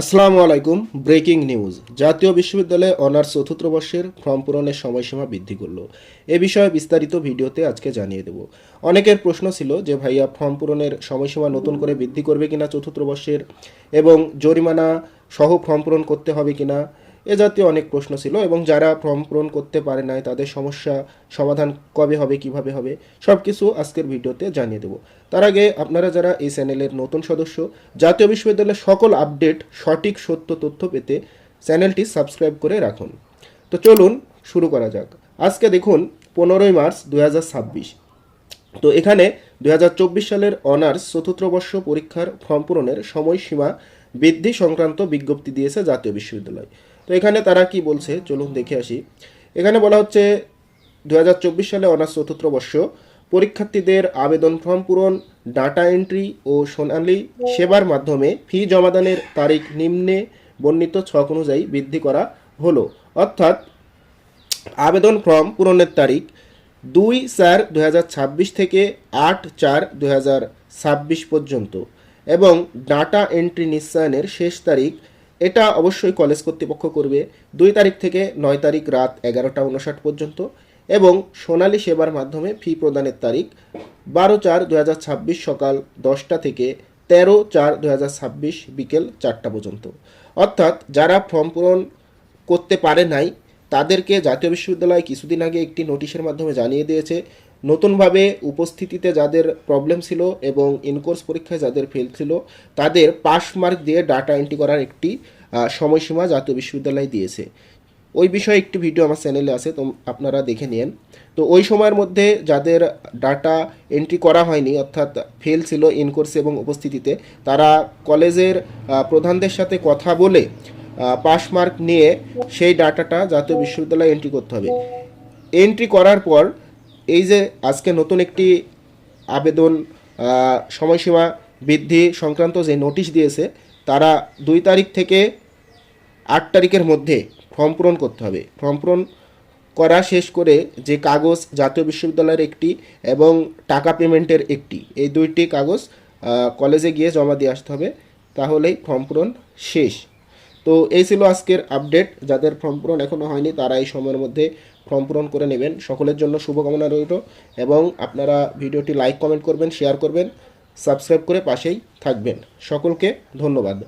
আসসালামু আলাইকুম। Breaking news. জাতীয় বিশ্ববিদ্যালয়ে অনার্স চতুর্থ বর্ষের ফর্ম পূরণের সময়সীমা বৃদ্ধি করলো। এ বিষয়ে বিস্তারিত ভিডিওতে আজকে জানিয়ে দেব। অনেকের প্রশ্ন ছিল যে ভাইয়া ফর্ম পূরণের সময়সীমা নতুন করে বৃদ্ধি করবে কিনা চতুর্থ বর্ষের, এবং জরিমানা সহ ফর্ম পূরণ করতে হবে কিনা, এ জাতীয় অনেক প্রশ্ন ছিল। এবং যারা ফর্ম পূরণ করতে পারে নাই তাদের সমস্যা সমাধান কবে হবে, কিভাবে হবে, সব কিছু আজকের ভিডিওতে জানিয়ে দেব। তার আগে আপনারা যারা এই চ্যানেলের নতুন সদস্য, জাতীয় বিশ্ববিদ্যালয়ের সকল আপডেট সঠিক সত্য তথ্য পেতে চ্যানেলটি সাবস্ক্রাইব করে রাখুন। তো চলুন শুরু করা যাক। আজকে দেখুন 15ই মার্চ 2026। তো এখানে 2024 সালের অনার্স চতুর্থ বর্ষ পরীক্ষার ফর্ম পূরণের সময়সীমা বৃদ্ধি সংক্রান্ত বিজ্ঞপ্তি দিয়েছে জাতীয় বিশ্ববিদ্যালয়। তো এখানে তারা কি বলছে চলুন দেখে আসি। এখানে বলা হচ্ছে 2024 সালে অনার্স চতুর্থ বর্ষ পরীক্ষার্থীদের আবেদন ফর্ম পূরণ, ডাটা এন্ট্রি ও সোনালী সেবার মাধ্যমে ফি জমাদানের তারিখ নিম্নে বর্ণিত ছক অনুযায়ী বৃদ্ধি করা হলো। অর্থাৎ আবেদন ফর্ম পূরণের তারিখ 2/4/2026 থেকে 8/4/2026 পর্যন্ত, এবং ডাটা এন্ট্রি নিশ্চয়নের শেষ তারিখ, এটা অবশ্যই কলেজ কর্তৃপক্ষ করবে, 2 তারিখ থেকে 9 তারিখ রাত 11টা 59 পর্যন্ত, এবং সোনালী সেবার মাধ্যমে ফি প্রদানের তারিখ 12/4/2026 সকাল 10টা থেকে 13/4/2026 বিকেল 4টা পর্যন্ত। অর্থাৎ যারা ফর্ম পূরণ করতে পারে নাই তাদেরকে জাতীয় বিশ্ববিদ্যালয় কিছুদিন আগে একটি নোটিশের মাধ্যমে জানিয়ে দিয়েছে, নতুনভাবে উপস্থিতিতে যাদের প্রবলেম ছিল এবং ইনকোর্স পরীক্ষায় যাদের ফেল ছিল তাদের পাস মার্ক দিয়ে ডাটা এন্ট্রি করার একটি সময়সীমা জাতীয় বিশ্ববিদ্যালয় দিয়েছে। ওই বিষয়ে একটি ভিডিও আমার চ্যানেলে আছে, তো আপনারা দেখে নিন। তো ওই সময়ের মধ্যে যাদের ডাটা এন্ট্রি করা হয়নি অর্থাৎ ফেল ছিল ইনকোর্সে এবং উপস্থিতিতে, তারা কলেজের প্রধানদের সাথে কথা বলে পাস মার্ক নিয়ে সেই ডাটাটা জাতীয় বিশ্ববিদ্যালয়ে এন্ট্রি করতে হবে। এন্ট্রি করার পর এই যে আজকে নতুন একটি আবেদন সময়সীমা বৃদ্ধি সংক্রান্ত যে নোটিশ দিয়েছে, তারা 2 তারিখ থেকে 8 তারিখের মধ্যে ফর্ম পূরণ করতে হবে। ফর্ম পূরণ করা শেষ করে যে কাগজ জাতীয় বিশ্ববিদ্যালয়ের একটি এবং টাকা পেমেন্টের একটি, এই দুইটি কাগজ কলেজে গিয়ে জমা দিয়ে আসতে হবে, তাহলেই ফর্ম পূরণ শেষ। তো এই ছিল আজকের আপডেট। যাদের ফর্ম পূরণ এখনও হয়নি তারা এই সময়ের মধ্যে ফর্ম পূরণ করে নেবেন। সকলের জন্য শুভকামনা রইল, এবং আপনারা ভিডিওটি লাইক কমেন্ট করবেন, শেয়ার করবেন, সাবস্ক্রাইব করে পাশেই থাকবেন। সকলকে ধন্যবাদ।